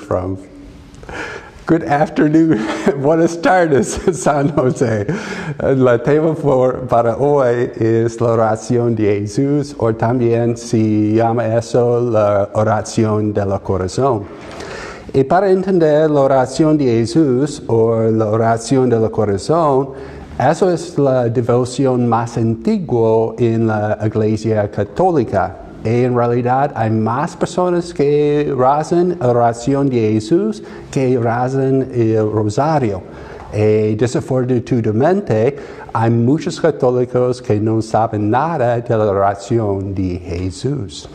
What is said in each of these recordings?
from. Good afternoon, buenas tardes, San Jose. El tema para hoy es la oración de Jesús, o también se llama eso la oración del corazón. Y para entender la oración de Jesús, o la oración del corazón, eso es la devoción más antigua en la Iglesia Católica. Y en realidad hay más personas que rezan la oración de Jesús que rezan el rosario. Y desafortunadamente hay muchos católicos que no saben nada de la oración de Jesús.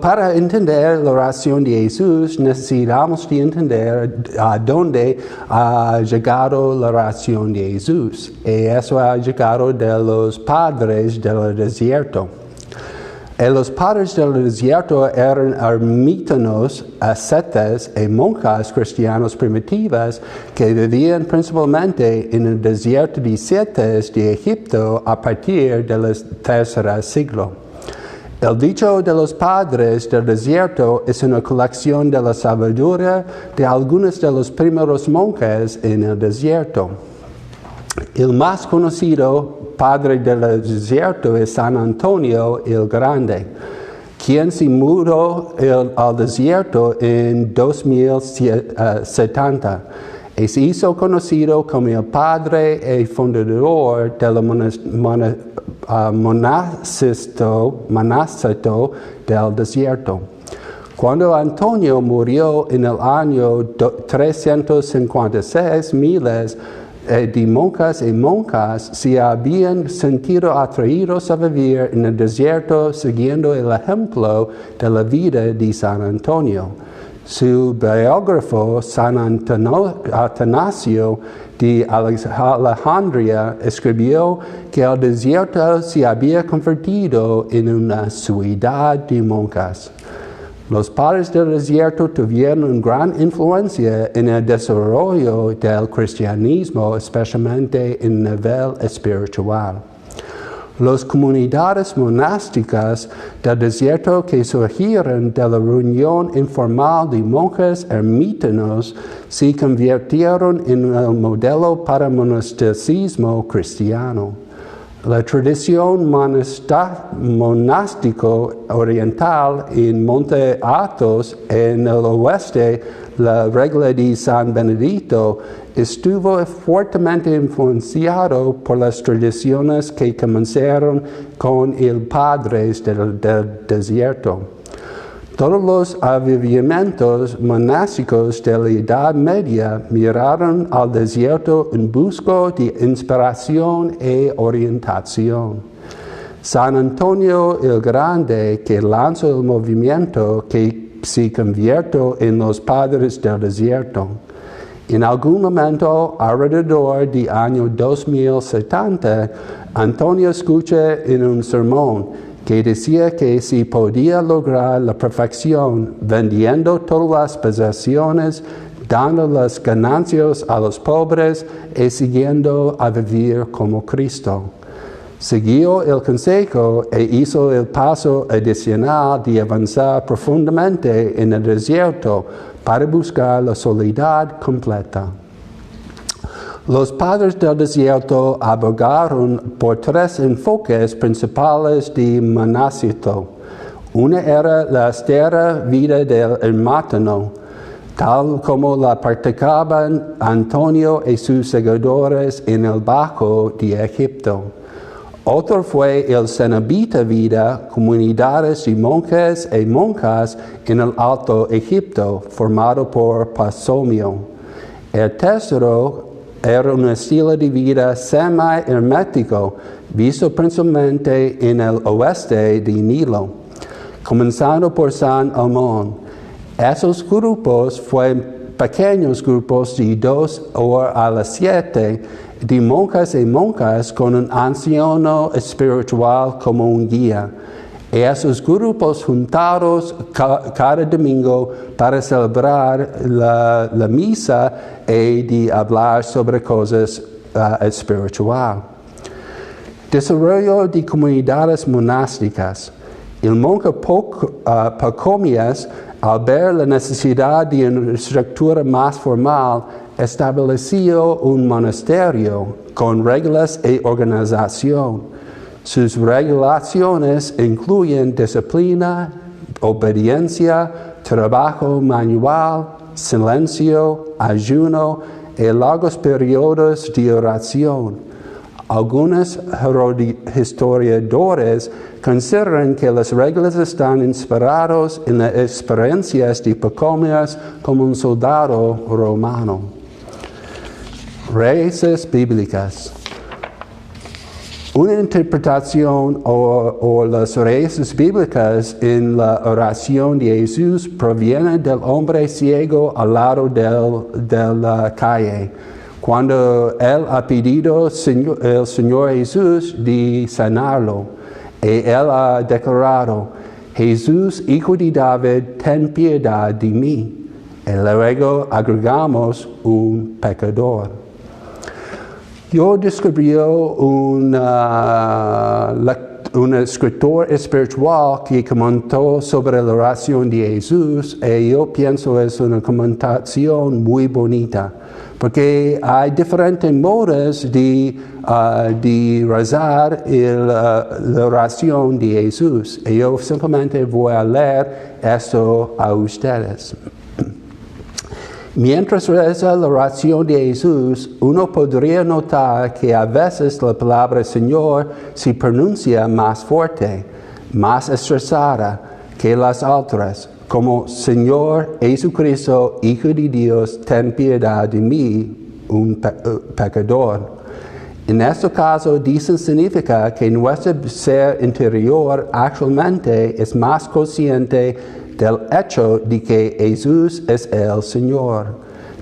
Para entender la oración de Jesús necesitamos de entender a dónde ha llegado la oración de Jesús. Y eso ha llegado de los padres del desierto. Los padres del desierto eran ermitaños, ascetas y monjas cristianos primitivas que vivían principalmente en el desierto de Cetes de Egipto a partir del tercer siglo. El dicho de los padres del desierto es una colección de la sabiduría de algunos de los primeros monjes en el desierto. El más conocido padre del desierto es San Antonio el Grande, quien se mudó al desierto en 2070 y se hizo conocido como el padre y fundador del monasterio del desierto. Cuando Antonio murió en el año 356, miles de monjas y monjas se habían sentido atraídos a vivir en el desierto siguiendo el ejemplo de la vida de San Antonio. Su biógrafo, San Atanasio de Alejandría, escribió que el desierto se había convertido en una ciudad de monjas. Los padres del desierto tuvieron una gran influencia en el desarrollo del cristianismo, especialmente en el nivel espiritual. Las comunidades monásticas del desierto que surgieron de la reunión informal de monjes ermitaños se convirtieron en el modelo para el monasticismo cristiano. La tradición monástico oriental en Monte Athos, en el oeste, la regla de San Benedicto, estuvo fuertemente influenciado por las tradiciones que comenzaron con el padres del desierto. Todos los avivamientos monásticos de la Edad Media miraron al desierto en busca de inspiración y orientación. San Antonio el Grande, que lanzó el movimiento que se convirtió en los padres del desierto. En algún momento, alrededor del año 2070, Antonio escucha en un sermón que decía que se podía lograr la perfección vendiendo todas las posesiones, dando las ganancias a los pobres y siguiendo a vivir como Cristo. Siguió el consejo e hizo el paso adicional de avanzar profundamente en el desierto para buscar la soledad completa. Los padres del desierto abogaron por tres enfoques principales de monasticismo. Una era la austera vida del ermitaño, tal como la practicaban Antonio y sus seguidores en el Bajo de Egipto. Otro fue el cenobita vida, comunidades de monjes y monjas en el Alto Egipto, formado por Pausomio. El tercero era un estilo de vida semi-hermético, visto principalmente en el oeste de Nilo, comenzando por San Amón. Esos grupos fueron pequeños grupos de 2 a 7 de monjas y monjas con un anciano espiritual como un guía. Y esos grupos juntados cada domingo para celebrar la misa y de hablar sobre cosas espirituales. Desarrollo de comunidades monásticas. El monje Pachomius Al ver la necesidad de una estructura más formal, estableció un monasterio con reglas y organización. Sus regulaciones incluyen disciplina, obediencia, trabajo manual, silencio, ayuno y largos periodos de oración. Algunos historiadores consideran que las reglas están inspiradas en las experiencias de Pachomius como un soldado romano. Raíces bíblicas. Una interpretación o las raíces bíblicas en la oración de Jesús proviene del hombre ciego al lado de la calle, cuando él ha pedido al Señor Jesús de sanarlo, y él ha declarado: Jesús, hijo de David, ten piedad de mí. Y luego agregamos un pecador. Yo descubrí un escritor espiritual que comentó sobre la oración de Jesús, y yo pienso es una comentación muy bonita, porque hay diferentes modos de rezar la oración de Jesús, y yo simplemente voy a leer esto a ustedes. Mientras reza la oración de Jesús, uno podría notar que a veces la palabra Señor se pronuncia más fuerte, más estresada que las otras, como Señor Jesucristo, Hijo de Dios, ten piedad de mí, un pecador. En este caso, dicen significa que nuestro ser interior actualmente es más consciente del hecho de que Jesús es el Señor.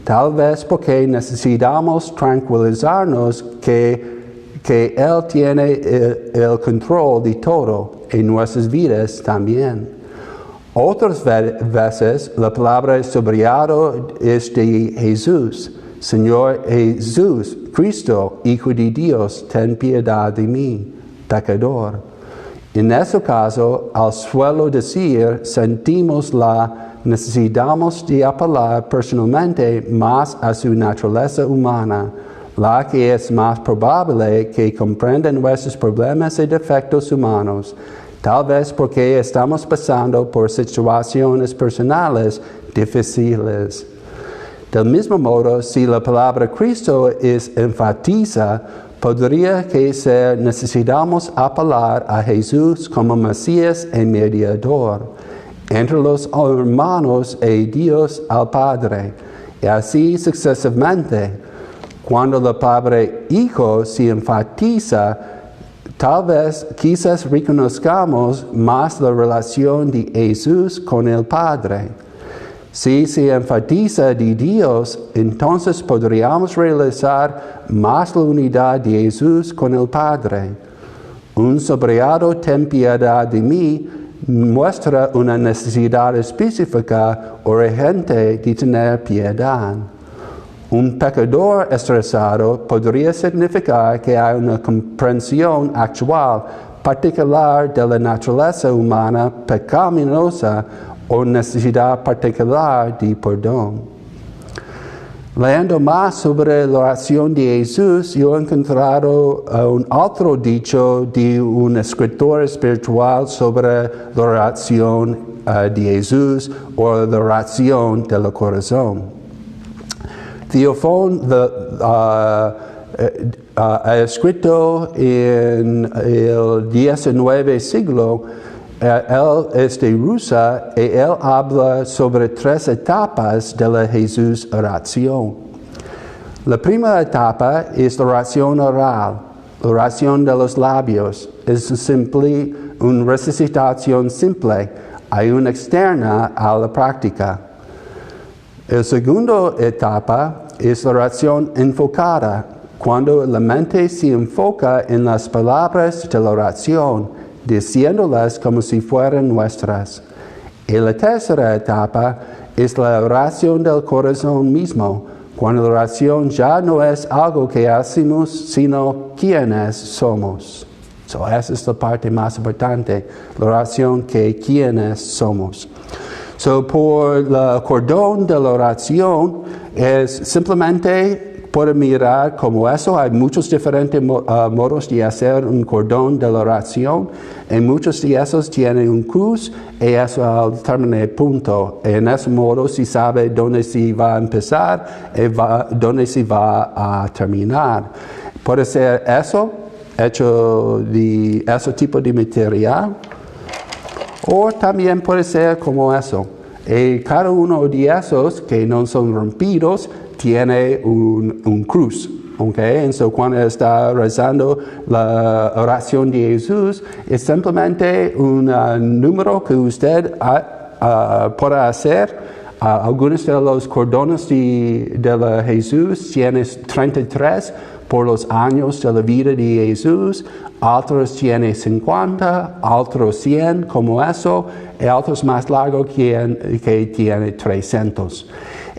Tal vez porque necesitamos tranquilizarnos que Él tiene el control de todo en nuestras vidas también. Otras veces la palabra subrayado es de Jesús. Señor Jesús, Cristo, Hijo de Dios, ten piedad de mí, pecador. En este caso, al suelo decir, sentimos la necesidad de apelar personalmente más a su naturaleza humana, la que es más probable que comprenda nuestros problemas y defectos humanos, tal vez porque estamos pasando por situaciones personales difíciles. Del mismo modo, si la palabra Cristo es enfatiza, podría que ser necesitamos apelar a Jesús como Mesías y mediador entre los hermanos y Dios al Padre, y así sucesivamente. Cuando la palabra Hijo se enfatiza, tal vez quizás reconozcamos más la relación de Jesús con el Padre. Si se enfatiza de Dios, entonces podríamos realizar más la unidad de Jesús con el Padre. Un subrayado ten piedad de mí muestra una necesidad específica urgente de tener piedad. Un pecador estresado podría significar que hay una comprensión actual particular de la naturaleza humana pecaminosa o necesidad particular de perdón. Leyendo más sobre la oración de Jesús, yo he encontrado un otro dicho de un escritor espiritual sobre la oración de Jesús o la oración del corazón. Theophone ha escrito en el 19 siglo. Él es de Rusia y él habla sobre 3 etapas de la Jesús oración. La primera etapa es la oración oral, la oración de los labios. Es una recitación simple, hay una externa a la práctica. La segunda etapa es la oración enfocada, cuando la mente se enfoca en las palabras de la oración, diciéndolas como si fueran nuestras. Y la tercera etapa es la oración del corazón mismo, cuando la oración ya no es algo que hacemos, sino quienes somos. Esa es la parte más importante, la oración que quienes somos. So, por el cordón de la oración es simplemente puede mirar como eso. Hay muchos diferentes modos de hacer un cordón de la oración. En muchos de esos tienen un cruz y eso al término punto. En ese modo se sabe dónde se va a empezar y dónde se va a terminar. Puede ser eso, hecho de ese tipo de material. O también puede ser como eso. Y cada uno de esos que no son rompidos tiene un cruz. Okay? Entonces, cuando está rezando la oración de Jesús, es simplemente un número que usted puede hacer. Algunos de los cordones de Jesús tienen 33 por los años de la vida de Jesús, otros tienen 50, otros 100 como eso, y otros más largos que tienen 300.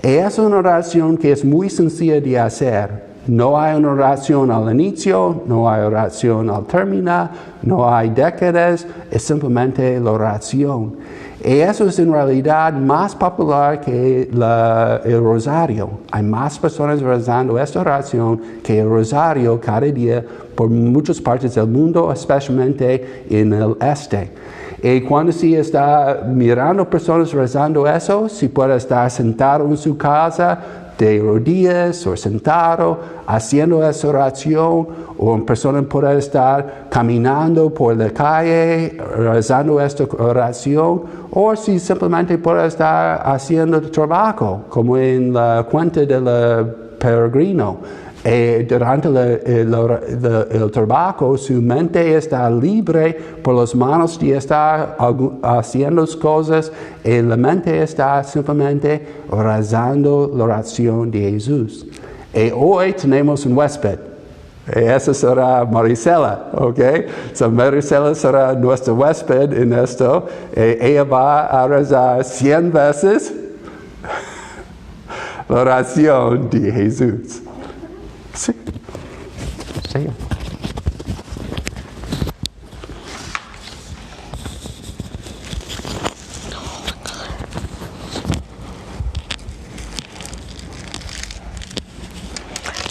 Y es una oración que es muy sencilla de hacer. No hay una oración al inicio, no hay oración al terminar, no hay décadas, es simplemente la oración. Y eso es en realidad más popular que el rosario. Hay más personas rezando esta oración que el rosario cada día por muchas partes del mundo, especialmente en el este. Y cuando se está mirando personas rezando eso, se puede estar sentado en su casa, de rodillas o sentado, haciendo esa oración, o una persona puede estar caminando por la calle, rezando esta oración, o si simplemente puede estar haciendo el trabajo, como en la cuenta del peregrino. Durante el trabajo, su mente está libre por las manos de estar haciendo cosas y la mente está simplemente rezando la oración de Jesús. Y hoy tenemos un huésped. Esa será Marisela, ¿ok? So Marisela será nuestra huésped en esto. Ella va a rezar 100 veces la oración de Jesús. Sí. Sí.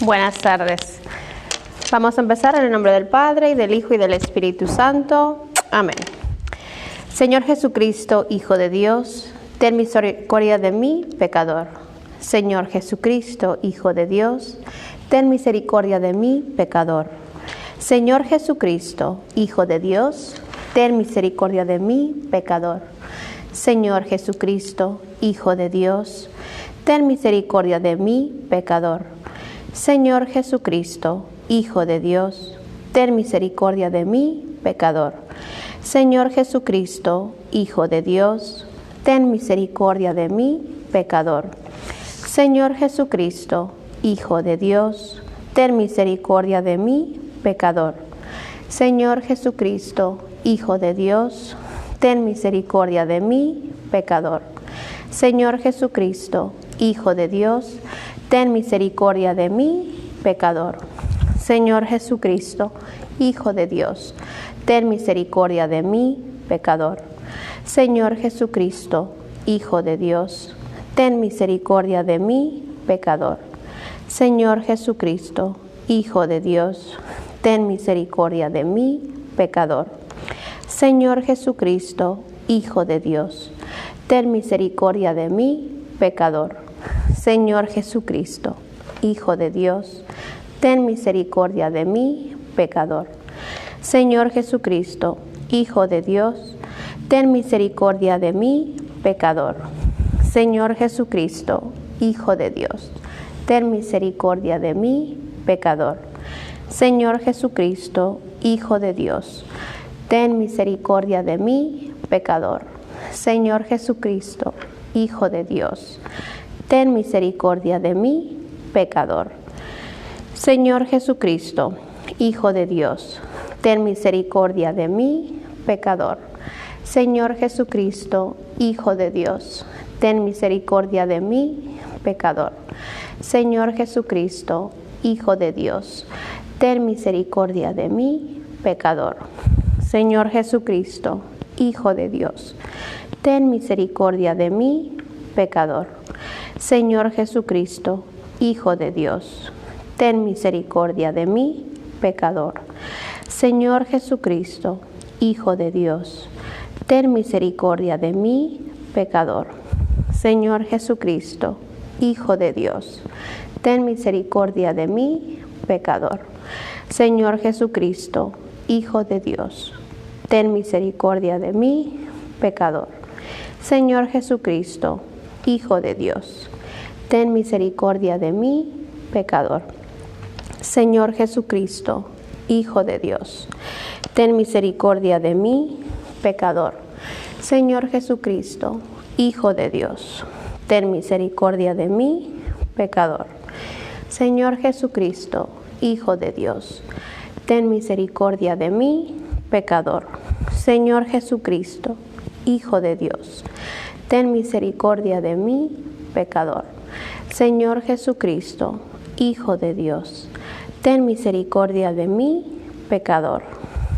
Buenas tardes. Vamos a empezar en el nombre del Padre, y del Hijo, y del Espíritu Santo. Amén. Señor Jesucristo, Hijo de Dios, ten misericordia de mí, pecador. Señor Jesucristo, Hijo de Dios, ten misericordia de mí, pecador. Señor Jesucristo, Hijo de Dios, ten misericordia de mí, pecador. Señor Jesucristo, Hijo de Dios, ten misericordia de mí, pecador. Señor Jesucristo, Hijo de Dios, ten misericordia de mí, pecador. Señor Jesucristo, Hijo de Dios, ten misericordia de mí, pecador. Señor Jesucristo, Hijo de Dios, ten misericordia de mí, pecador. Señor Jesucristo, Hijo de Dios, ten misericordia de mí, pecador. Señor Jesucristo, Hijo de Dios, ten misericordia de mí, pecador. Señor Jesucristo, Hijo de Dios, ten misericordia de mí, pecador. Señor Jesucristo, Hijo de Dios, ten misericordia de mí, pecador. Señor Jesucristo, Hijo de Dios, ten misericordia de mí, pecador. Señor Jesucristo, Hijo de Dios, ten misericordia de mí, pecador. Señor Jesucristo, Hijo de Dios, ten misericordia de mí, pecador. Señor Jesucristo, Hijo de Dios, ten misericordia de mí, pecador. Señor Jesucristo, Hijo de Dios, ten misericordia de mí, pecador. Señor Jesucristo, Hijo de Dios, ten misericordia de mí, pecador. Señor Jesucristo, Hijo de Dios, ten misericordia de mí, pecador. Señor Jesucristo, Hijo de Dios, ten misericordia de mí, pecador. Señor Jesucristo, Hijo de Dios, ten misericordia de mí, pecador. Señor Jesucristo, Hijo de Dios, ten misericordia de mí, pecador. Señor Jesucristo, Hijo de Dios, ten misericordia de mí, pecador. Señor Jesucristo, Hijo de Dios, ten misericordia de mí, pecador. Señor Jesucristo, Hijo de Dios, ten misericordia de mí, pecador. Señor Jesucristo, Hijo de Dios, ten misericordia de mí, pecador. Señor Jesucristo, Hijo de Dios, ten misericordia de mí, pecador. Señor Jesucristo, Hijo de Dios, ten misericordia de mí, pecador. Señor Jesucristo, Hijo de Dios, ten misericordia de mí, pecador. Señor Jesucristo, Hijo de Dios, ten misericordia de mí, pecador. Señor Jesucristo, Hijo de Dios, ten misericordia de mí, pecador. Señor Jesucristo, Hijo de Dios, ten misericordia de mí, pecador. Señor Jesucristo, Hijo de Dios, ten misericordia de mí, pecador.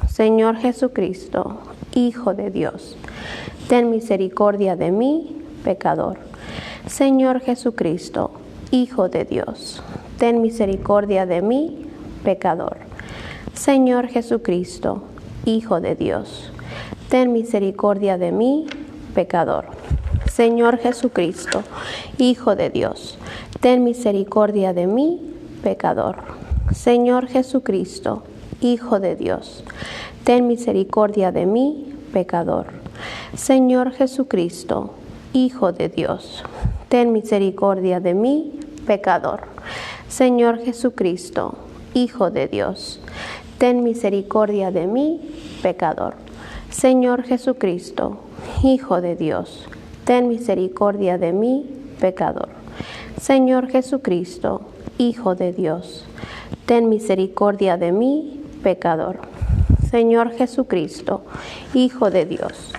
Señor Jesucristo, Hijo de Dios, ten misericordia de mí, pecador. Señor Jesucristo, Hijo de Dios, ten misericordia de mí, pecador. Señor Jesucristo, Hijo de Dios, ten misericordia de mí, pecador. Señor Jesucristo, Hijo de Dios, ten misericordia de mí, pecador. Señor Jesucristo, Hijo de Dios, ten misericordia de mí, pecador. Señor Jesucristo, Hijo de Dios, ten misericordia de mí, pecador. Señor Jesucristo, Hijo de Dios, ten misericordia de mí, pecador. Señor Jesucristo, Hijo de Dios, ten misericordia de mí, pecador. Señor Jesucristo, Hijo de Dios, ten misericordia de mí, pecador. Señor Jesucristo, Hijo de Dios,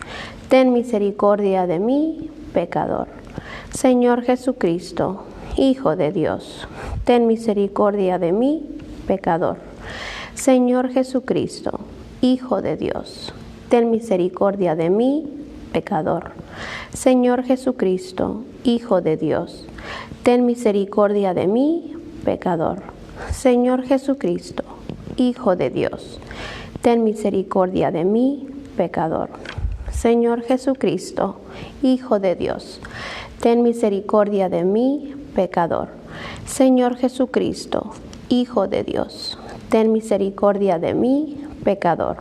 ten misericordia de mí, pecador. Señor Jesucristo, Hijo de Dios, ten misericordia de mí, pecador. Señor Jesucristo, Hijo de Dios, ten misericordia de mí, pecador. Señor Jesucristo, Hijo de Dios, ten misericordia de mí, pecador. Señor Jesucristo, Hijo de Dios, ten misericordia de mí, pecador. Señor Jesucristo, Hijo de Dios, ten misericordia de mí, pecador. Señor Jesucristo, Hijo de Dios, ten misericordia de mí, pecador.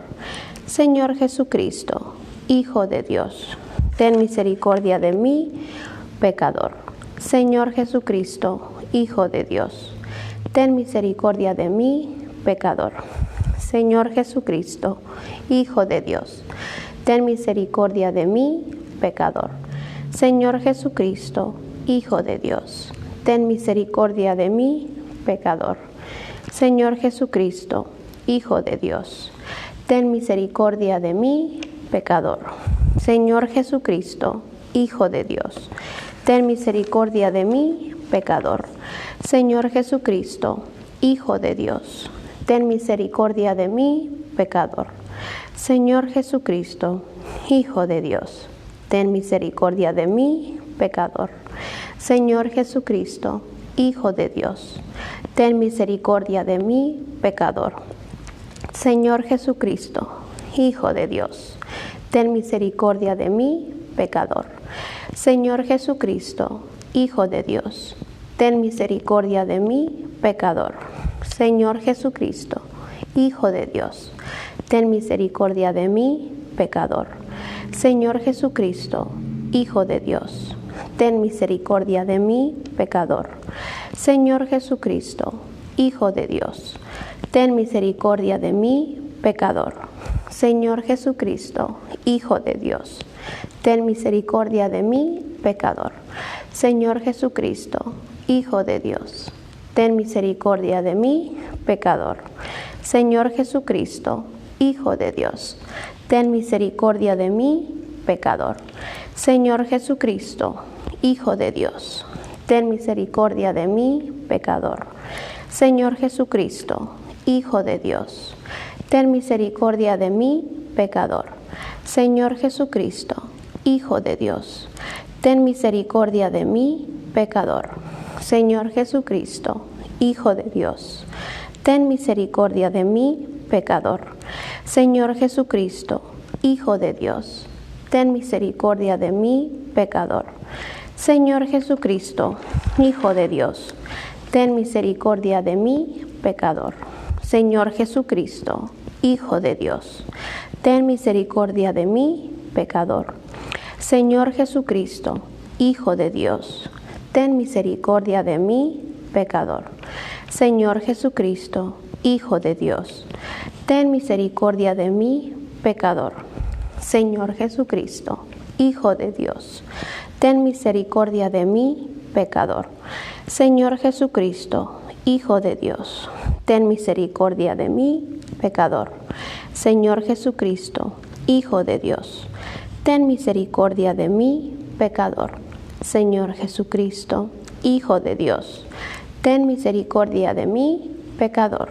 Señor Jesucristo, Hijo de Dios, ten misericordia de mí, pecador. Señor Jesucristo, Hijo de Dios, ten misericordia de mí, pecador. Señor Jesucristo, Hijo de Dios, ten misericordia de mí, pecador. Señor Jesucristo, Hijo de Dios, ten misericordia de mí, pecador. Señor Jesucristo, Hijo de Dios, ten misericordia de mí, pecador. Señor Jesucristo, Hijo de Dios, ten misericordia de mí, pecador. Señor Jesucristo, Hijo de Dios, ten misericordia de mí, pecador. Señor Jesucristo, Hijo de Dios, ten misericordia de mí, pecador. Señor Jesucristo, Hijo de Dios, ten misericordia de mí, pecador. Señor Jesucristo, Hijo de Dios, ten misericordia de mí, pecador. Señor Jesucristo, Hijo de Dios, ten misericordia de mí, pecador. Señor Jesucristo, Hijo de Dios, ten misericordia de mí, pecador. Señor Jesucristo, Hijo de Dios, ten misericordia de mí, pecador. Señor Jesucristo, Hijo de Dios, ten misericordia de mí, pecador. Señor Jesucristo, Hijo de Dios, ten misericordia de mí, pecador. Señor Jesucristo, Hijo de Dios, ten misericordia de mí, pecador. Señor Jesucristo, Hijo de Dios, ten misericordia de mí, pecador. Señor Jesucristo, Hijo de Dios, ten misericordia de mí, pecador. Señor Jesucristo, Hijo de Dios, ten misericordia de mí, pecador. Señor Jesucristo, Hijo de Dios, ten misericordia de mí, pecador. Señor Jesucristo, Hijo de Dios, ten misericordia de mí, pecador. Señor Jesucristo, Hijo de Dios, ten misericordia de mí, pecador. Señor Jesucristo, Hijo de Dios, ten misericordia de mí, pecador. Señor Jesucristo, Hijo de Dios, ten misericordia de mí, pecador. Señor Jesucristo, Hijo de Dios, ten misericordia de mí, pecador. Señor Jesucristo, Hijo de Dios, ten misericordia de mí, pecador. Señor Jesucristo, Hijo de Dios, ten misericordia de mí, pecador. Señor Jesucristo, Hijo de Dios, ten misericordia de mí, pecador. Señor Jesucristo, Hijo de Dios, ten misericordia de mí, pecador. Señor Jesucristo, Hijo de Dios, ten misericordia de mí, pecador.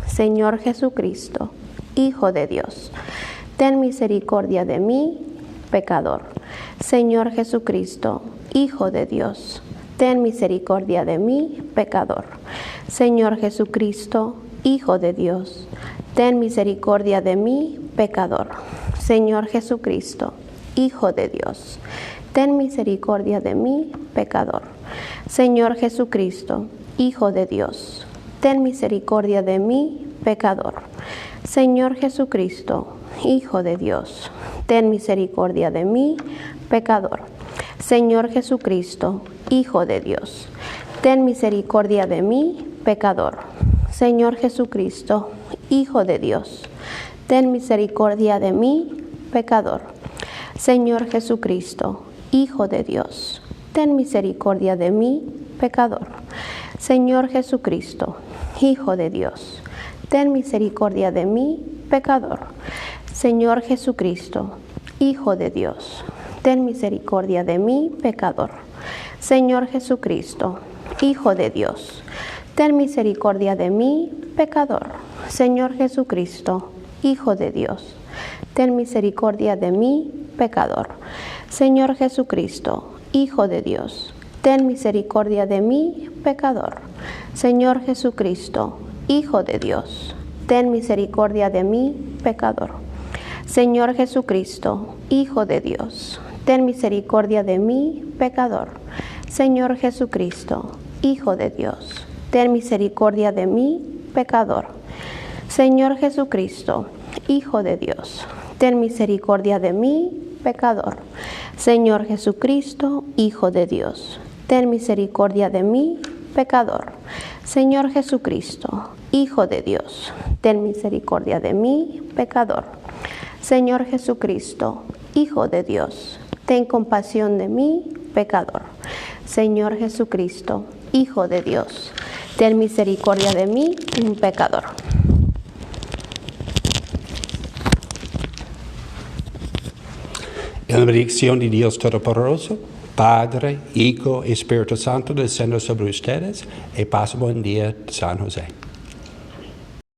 Señor Jesucristo, Hijo de Dios, ten misericordia de mí, pecador. Señor Jesucristo, Hijo de Dios, ten misericordia de mí, pecador. Señor Jesucristo, Hijo de Dios, ten misericordia de mí, pecador. Señor Jesucristo, Hijo de Dios, ten misericordia de mí, pecador. Señor Jesucristo, Hijo de Dios, ten misericordia de mí, pecador. Señor Jesucristo, Hijo de Dios, ten misericordia de mí, pecador. Señor Jesucristo, Hijo de Dios, ten misericordia de mí, pecador. Señor Jesucristo, Hijo de Dios, ten misericordia de mí, pecador. Señor Jesucristo, Hijo de Dios, ten misericordia de mí, pecador. Señor Jesucristo, Hijo de Dios, ten misericordia de mí, pecador. Señor Jesucristo, Hijo de Dios, ten misericordia de mí, pecador. Señor Jesucristo, Hijo de Dios, ten misericordia de mí, pecador. Señor Jesucristo, Hijo de Dios, ten misericordia de mí, pecador. Señor Jesucristo, Hijo de Dios, ten misericordia de mí, pecador. Señor Jesucristo, Hijo de Dios, ten misericordia de mí, pecador. Señor Jesucristo, Hijo de Dios, ten misericordia de mí, pecador. Señor Jesucristo, Hijo de Dios, ten misericordia de mí, pecador. Señor Jesucristo, Hijo de Dios, ten misericordia de mí, pecador. Señor Jesucristo, Hijo de Dios, ten misericordia de mí, pecador. Señor Jesucristo, Hijo de Dios, ten misericordia de mí, pecador. Señor Jesucristo, Hijo de Dios, ten compasión de mí, pecador. Señor Jesucristo, Hijo de Dios, ten misericordia de mí, un pecador. En la bendición de Dios Todopoderoso, Padre, Hijo y Espíritu Santo, descienda sobre ustedes y pasen buen día, San José.